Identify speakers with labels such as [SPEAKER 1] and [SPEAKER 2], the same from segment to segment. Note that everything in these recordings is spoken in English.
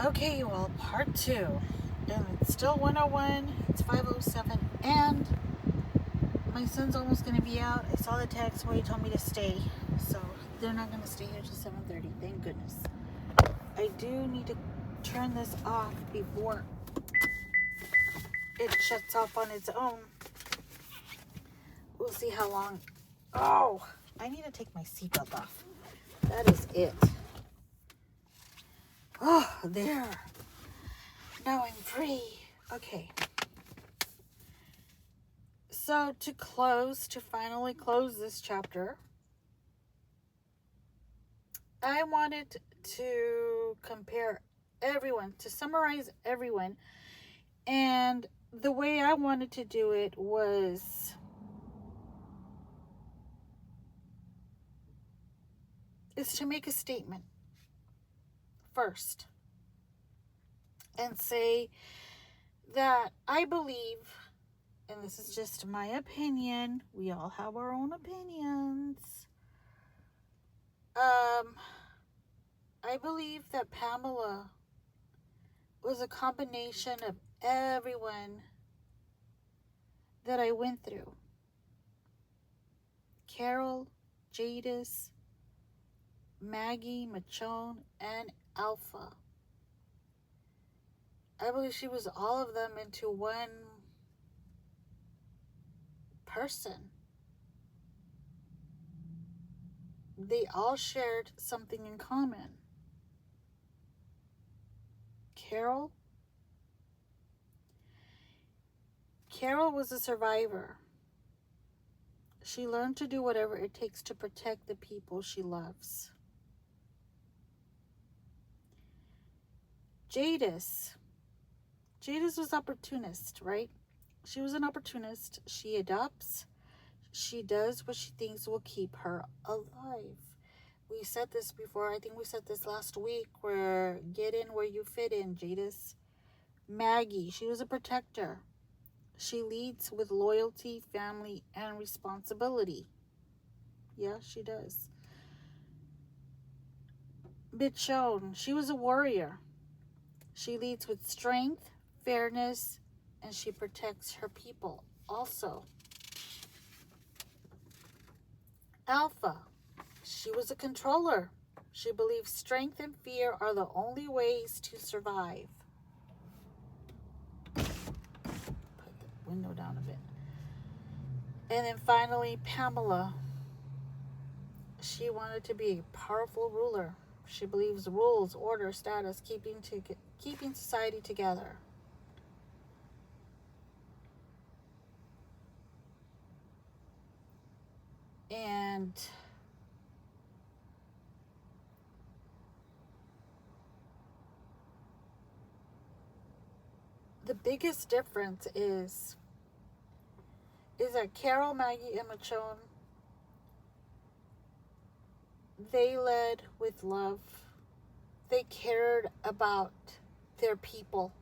[SPEAKER 1] Okay, you all, part two. And it's still 101, it's 5:07, and my son's almost going to be out. I saw the text where he told me to stay, so they're not going to stay here till 7:30, thank goodness. I do need to turn this off before it shuts off on its own. We'll see how long. Oh, I need to take my seatbelt off. That is it. Oh, there. Now I'm free. Okay. So to finally close this chapter, I wanted to compare everyone, to summarize everyone. And the way I wanted to do it is to make a statement first and say that I believe, and this is just my opinion, we all have our own opinions. I believe that Pamela was a combination of everyone that I went through. Carol, Jadis, Maggie, Michonne, and Alpha. I believe she was all of them into one person. They all shared something in common. Carol was a survivor. She learned to do whatever it takes to protect the people she loves. Jadis was opportunist, right? She was an opportunist. She adopts. She does what she thinks will keep her alive. We said this before. I think we said this last week, where get in where you fit in, Jadis. Maggie, she was a protector. She leads with loyalty, family, and responsibility. Yeah, she does. Michonne, she was a warrior. She leads with strength, fairness, and she protects her people also. Alpha, she was a controller. She believes strength and fear are the only ways to survive. Put the window down a bit. And then finally, Pamela. She wanted to be a powerful ruler. She believes rules, order, status, keeping society together. And the biggest difference is that Carol, Maggie, and Michonne, they led with love. They cared about their people.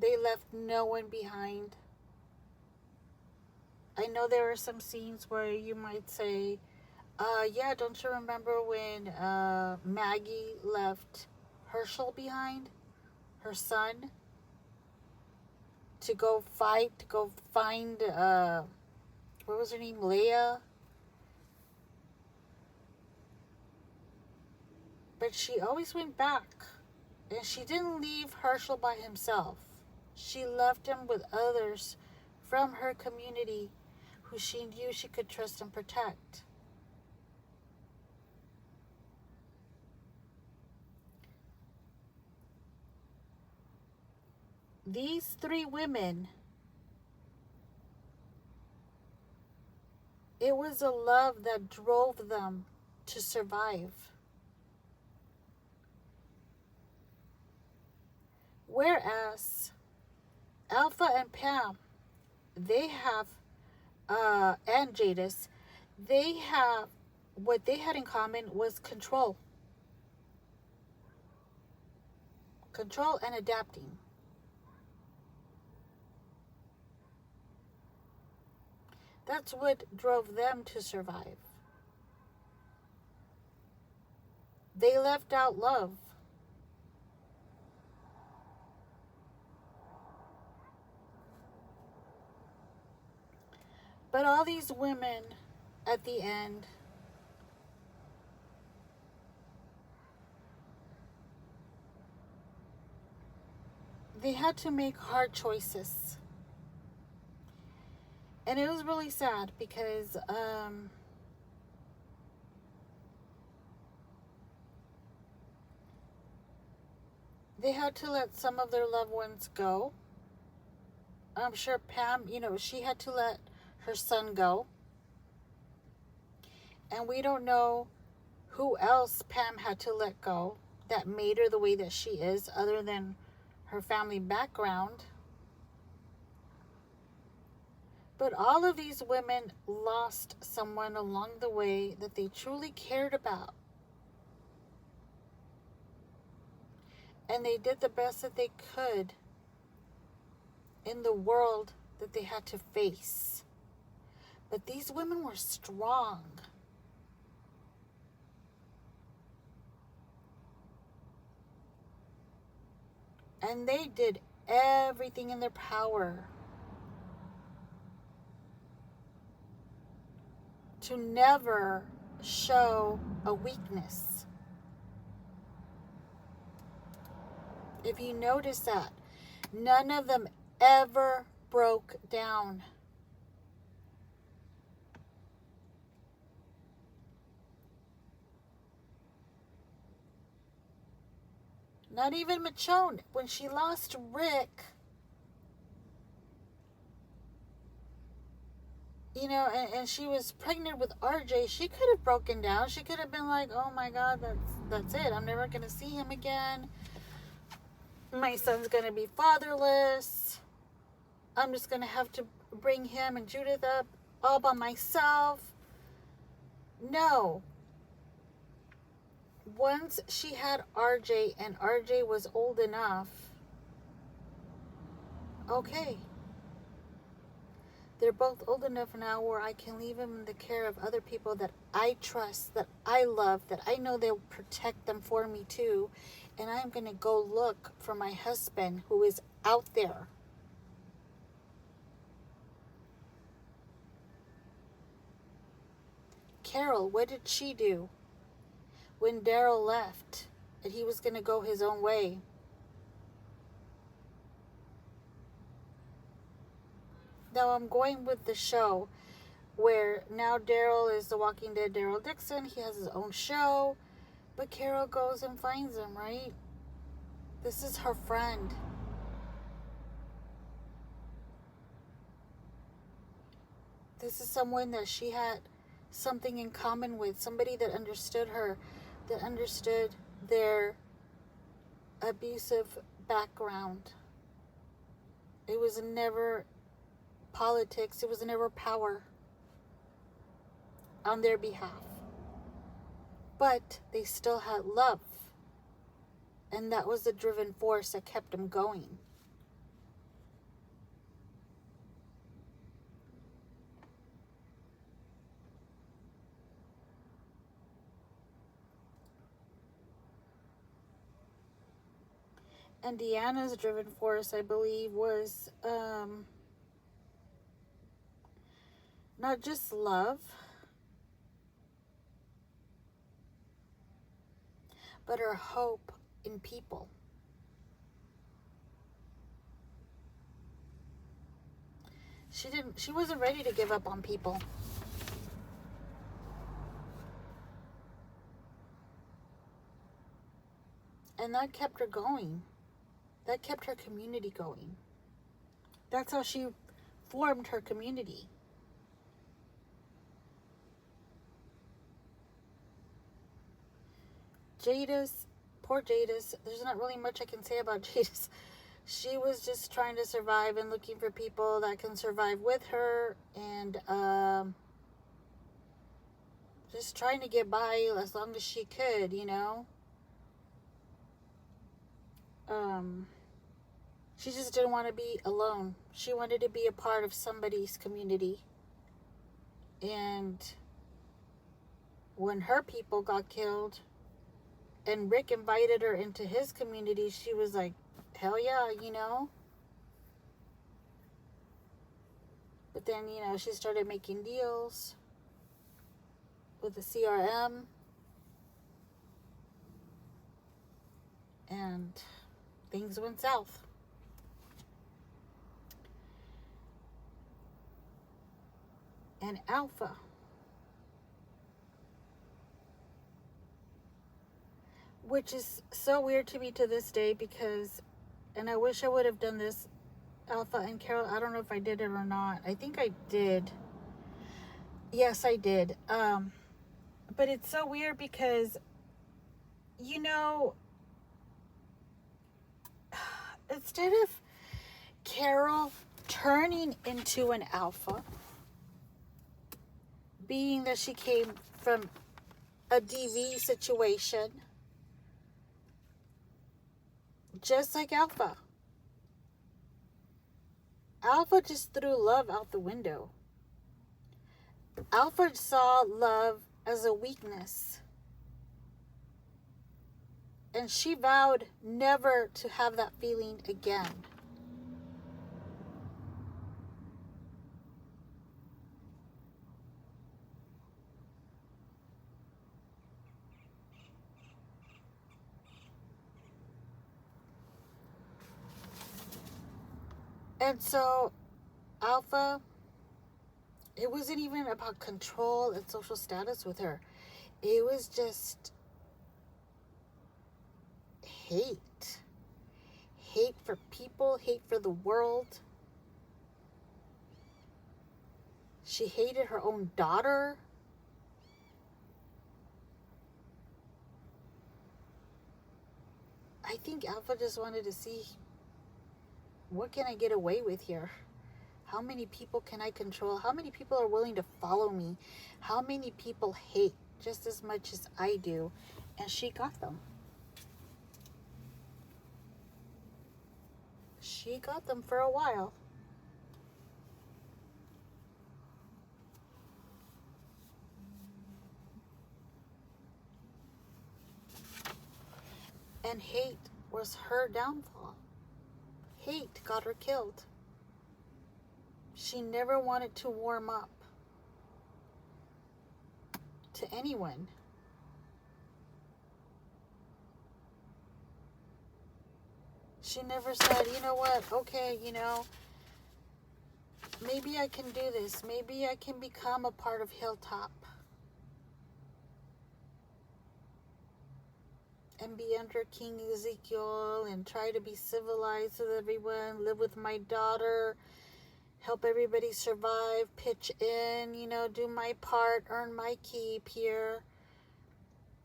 [SPEAKER 1] They left no one behind. I know there are some scenes where you might say, yeah, don't you remember when Maggie left Herschel behind, her son, to go fight, to go find, what was her name, Leia? But she always went back, and she didn't leave Herschel by himself. She left him with others from her community who she knew she could trust and protect. These three women, it was a love that drove them to survive. Whereas Alpha and Pam, they have, and Jadis, they have, what they had in common was control. Control and adapting. That's what drove them to survive. They left out love. But all these women at the end, they had to make hard choices. And it was really sad because they had to let some of their loved ones go. I'm sure Pam, she had to let her son go. And we don't know who else Pam had to let go that made her the way that she is, other than her family background. But all of these women lost someone along the way that they truly cared about. And they did the best that they could in the world that they had to face. But these women were strong. And they did everything in their power to never show a weakness. If you notice that, none of them ever broke down. Not even Michonne. When she lost Rick, and she was pregnant with RJ, she could have broken down. She could have been like, oh my God, that's it. I'm never going to see him again. My son's going to be fatherless. I'm just going to have to bring him and Judith up all by myself. No. Once she had RJ and RJ was old enough, okay. They're both old enough now where I can leave them in the care of other people that I trust, that I love, that I know they'll protect them for me too. And I'm going to go look for my husband who is out there. Carol, what did she do when Daryl left and he was going to go his own way? Now I'm going with the show where now Daryl is the Walking Dead Daryl Dixon. He has his own show. But Carol goes and finds him, right? This is her friend. This is someone that she had something in common with. Somebody that understood her. That understood their abusive background. It was never politics. It was never power on their behalf. But they still had love. And that was the driven force that kept them going. And Deanna's driven force, I believe, was not just love, but her hope in people. She wasn't ready to give up on people. And that kept her going. That kept her community going. That's how she formed her community. Jadis, poor Jadis, there's not really much I can say about Jadis. She was just trying to survive and looking for people that can survive with her, and just trying to get by as long as she could, She just didn't want to be alone. She wanted to be a part of somebody's community. And when her people got killed, and Rick invited her into his community, she was like, hell yeah, But then, she started making deals with the CRM, and things went south. And Alpha, which is so weird to me to this day, because, and I wish I would have done this, Alpha and Carol, I don't know if I did it or not. I think I did. Yes, I did. But it's so weird because, instead of Carol turning into an alpha, being that she came from a DV situation, just like Alpha just threw love out the window. Alpha saw love as a weakness, and she vowed never to have that feeling again. And so Alpha, it wasn't even about control and social status with her. It was just hate. Hate for people, hate for the world. She hated her own daughter. I think Alpha just wanted to see, what can I get away with here? How many people can I control? How many people are willing to follow me? How many people hate just as much as I do? And she got them. She got them for a while. And hate was her downfall. Hate got her killed. She never wanted to warm up to anyone. She never said, you know what, okay, maybe I can do this. Maybe I can become a part of Hilltop and be under King Ezekiel and try to be civilized with everyone, live with my daughter, help everybody survive, pitch in, do my part, earn my keep here.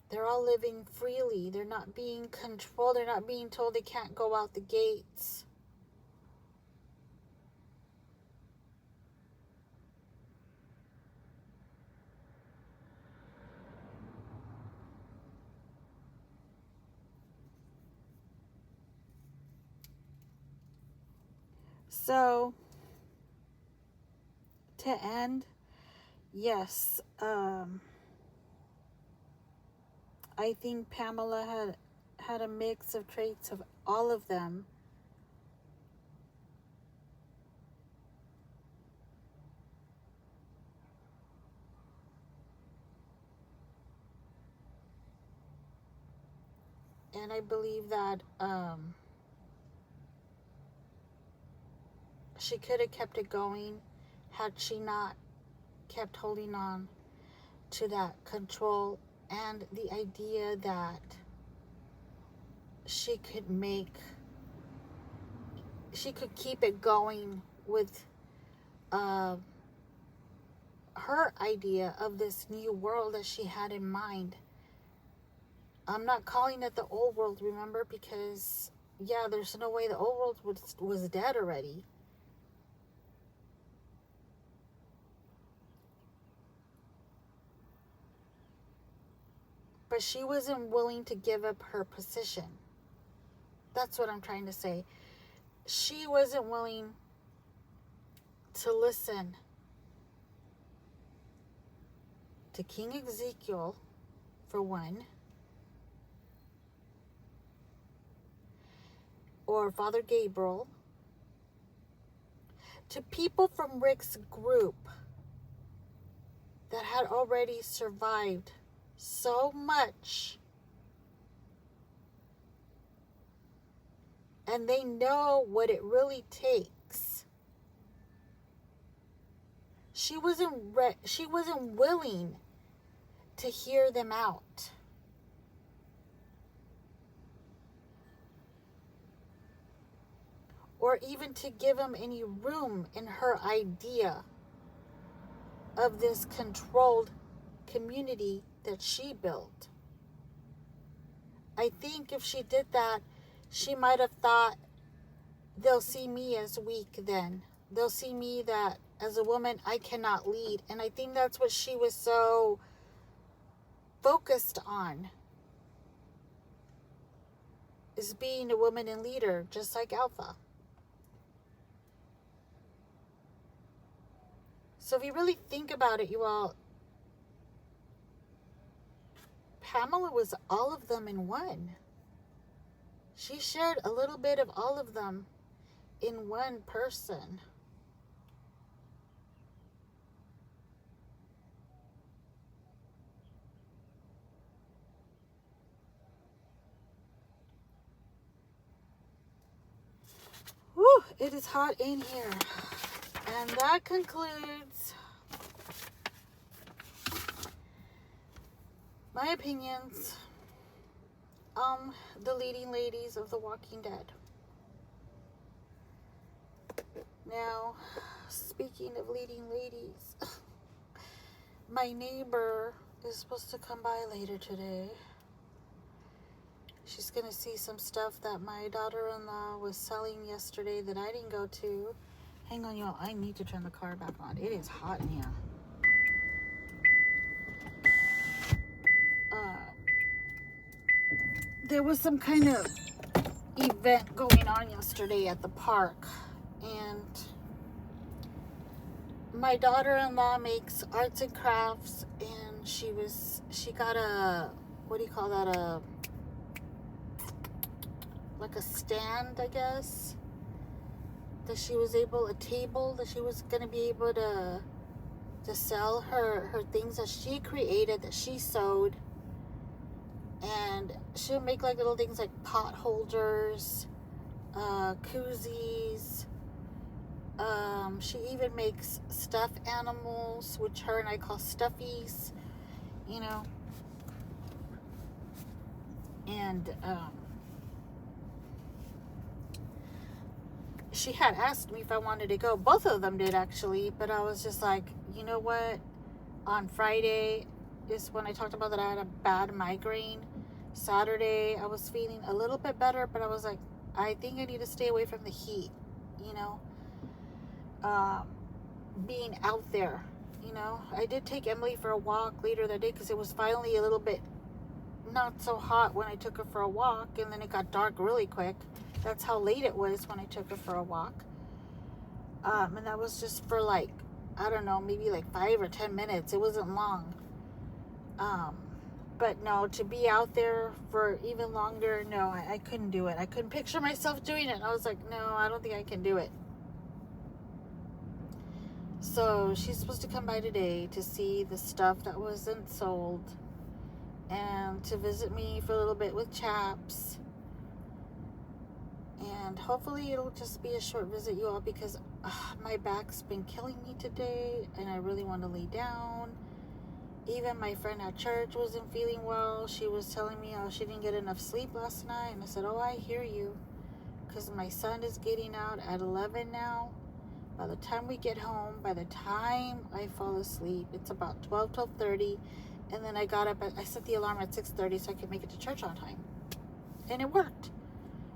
[SPEAKER 1] They're all living freely. They're not being controlled. They're not being told they can't go out the gates. So, to end, yes, I think Pamela had a mix of traits of all of them. And I believe that she could have kept it going had she not kept holding on to that control and the idea that she could keep it going with her idea of this new world that she had in mind. I'm not calling it the old world, remember, because there's no way the old world was dead already. But she wasn't willing to give up her position. That's what I'm trying to say. She wasn't willing to listen to King Ezekiel, for one, or Father Gabriel, to people from Rick's group that had already survived so much, and they know what it really takes. She wasn't willing to hear them out. Or even to give them any room in her idea of this controlled community that she built. I think if she did that, she might have thought, they'll see me as weak then. They'll see me that as a woman, I cannot lead. And I think that's what she was so focused on, is being a woman and leader, just like Alpha. So if you really think about it, you all, Pamela was all of them in one. She shared a little bit of all of them in one person. Woo, it is hot in here. And that concludes my opinions on the leading ladies of The Walking Dead. Now, speaking of leading ladies, my neighbor is supposed to come by later today. She's going to see some stuff that my daughter-in-law was selling yesterday that I didn't go to. Hang on, y'all. I need to turn the car back on. It is hot in here. There was some kind of event going on yesterday at the park. And my daughter-in-law makes arts and crafts. And she got a, what do you call that? Like a stand, I guess. A table that she was going to be able to sell her things that she created, that she sewed. And she'll make like little things like pot holders, koozies. She even makes stuffed animals, which her and I call stuffies, you know. And she had asked me if I wanted to go. Both of them did, actually. But I was just like, you know what? On Friday is when I talked about that I had a bad migraine. Saturday, I was feeling a little bit better. But I was like, I think I need to stay away from the heat, you know. Being out there, you know. I did take Emily for a walk later that day because it was finally a little bit not so hot when I took her for a walk. And then it got dark really quick. That's how late it was when I took her for a walk. And that was just for like, I don't know, maybe like 5 or 10 minutes. It wasn't long. But no, to be out there for even longer, no, I couldn't do it. I couldn't picture myself doing it. I was like, no, I don't think I can do it. So she's supposed to come by today to see the stuff that wasn't sold and to visit me for a little bit with Chaps. And hopefully it'll just be a short visit, you all, because my back's been killing me today and I really want to lay down. Even my friend at church wasn't feeling well. She was telling me how she didn't get enough sleep last night. And I said, oh, I hear you. Because my son is getting out at 11 now. By the time we get home, by the time I fall asleep, it's about 12:30. And then I got up, I set the alarm at 6:30 so I could make it to church on time. And it worked.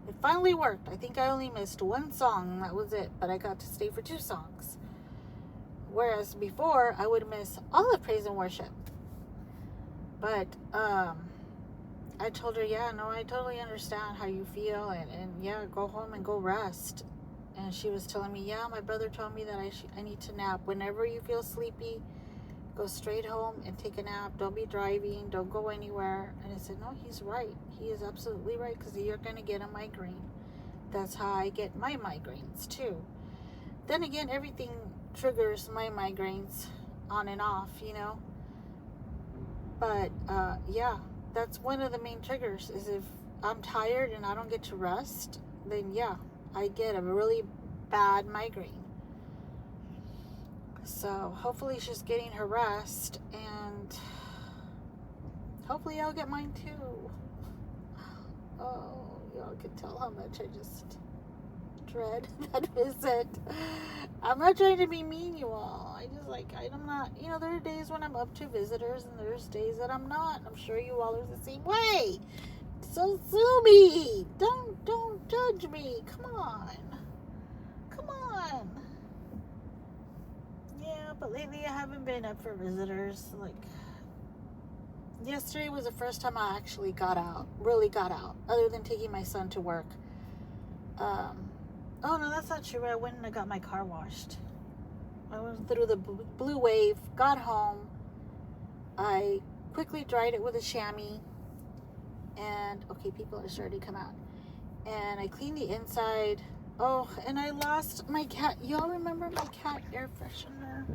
[SPEAKER 1] It finally worked. I think I only missed one song. That was it. But I got to stay for 2 songs. Whereas before, I would miss all of praise and worship. But I told her, yeah, no, I totally understand how you feel. And yeah, go home and go rest. And she was telling me, yeah, my brother told me that I need to nap. Whenever you feel sleepy, go straight home and take a nap. Don't be driving. Don't go anywhere. And I said, no, he's right. He is absolutely right, because you're going to get a migraine. That's how I get my migraines too. Then again, everything triggers my migraines on and off, you know. But yeah, that's one of the main triggers, is if I'm tired and I don't get to rest, then yeah, I get a really bad migraine. So hopefully she's getting her rest, and hopefully I'll get mine too. Oh, y'all can tell how much I just dread that visit. I'm not trying to be mean, you all. I'm not, you know, there are days when I'm up to visitors, and there's days that I'm not. I'm sure you all are the same way. So sue me. Don't judge me. Come on. Yeah, but lately I haven't been up for visitors. Like, yesterday was the first time I actually really got out, other than taking my son to work. Oh no, that's not true. I went and I got my car washed. I went through the blue wave, got home. I quickly dried it with a chamois, and okay, people are starting to come out. And I cleaned the inside. Oh, and I lost my cat. Y'all remember my cat air freshener?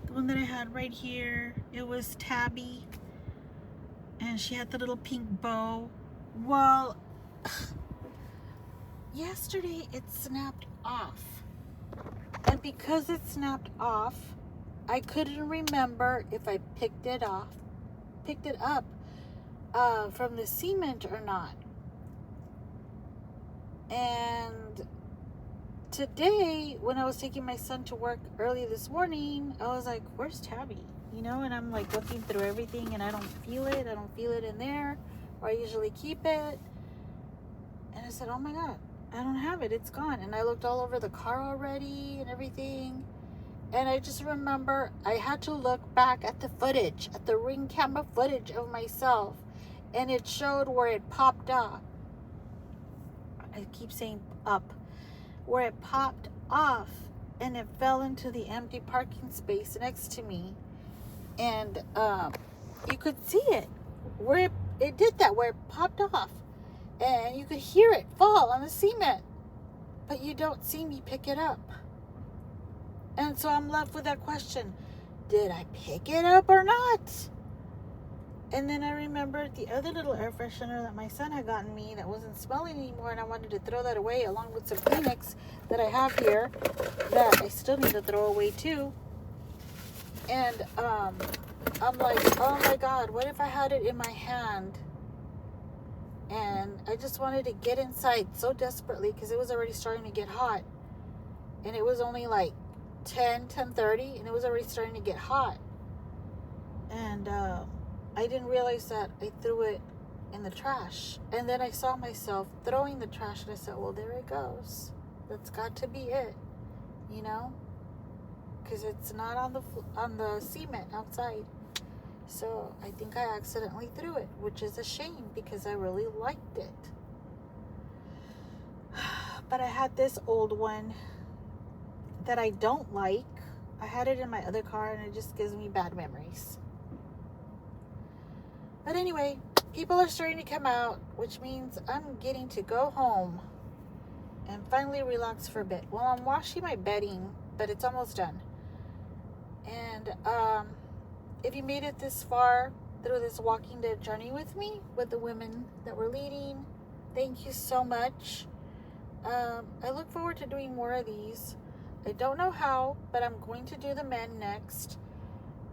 [SPEAKER 1] The one that I had right here. It was Tabby, and she had the little pink bow. Well, yesterday it snapped off. And because it snapped off, I couldn't remember if I picked it up from the cement or not. And today, when I was taking my son to work early this morning, I was like, where's Tabby? You know, and I'm like looking through everything, and I don't feel it. I don't feel it in there, where I usually keep it. And I said, oh my God, I don't have it. It's gone. And I looked all over the car already and everything. And I just remember I had to look back at the footage, at the Ring camera footage of myself. And it showed where it popped off. I keep saying up. Where it popped off and it fell into the empty parking space next to me. And you could see it. Where it did that, where it popped off. And you could hear it fall on the cement. But you don't see me pick it up. And so I'm left with that question. Did I pick it up or not? And then I remembered the other little air freshener that my son had gotten me that wasn't smelling anymore, and I wanted to throw that away along with some Kleenex that I have here that I still need to throw away too. And I'm like, oh my God, what if I had it in my hand? And I just wanted to get inside so desperately because it was already starting to get hot. And it was only like 10:30, and it was already starting to get hot. And I didn't realize that I threw it in the trash. And then I saw myself throwing the trash, and I said, well, there it goes. That's got to be it, you know, because it's not on the cement outside. So I think I accidentally threw it, which is a shame because I really liked it. But I had this old one that I don't like. I had it in my other car, and it just gives me bad memories. But anyway, people are starting to come out, which means I'm getting to go home and finally relax for a bit. Well, I'm washing my bedding, but it's almost done. And if you made it this far through this Walking Dead journey with me, with the women that were leading, thank you so much. I look forward to doing more of these. I don't know how, but I'm going to do the men next.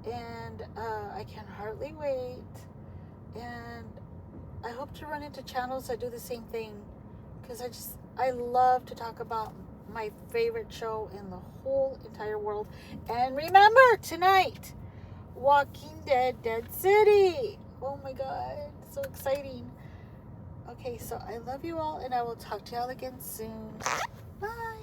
[SPEAKER 1] And I can hardly wait. And I hope to run into channels that do the same thing, because I love to talk about my favorite show in the whole entire world. And remember, tonight, Walking Dead, Dead City. Oh my God, so exciting. Okay, so I love you all, and I will talk to y'all again soon. Bye.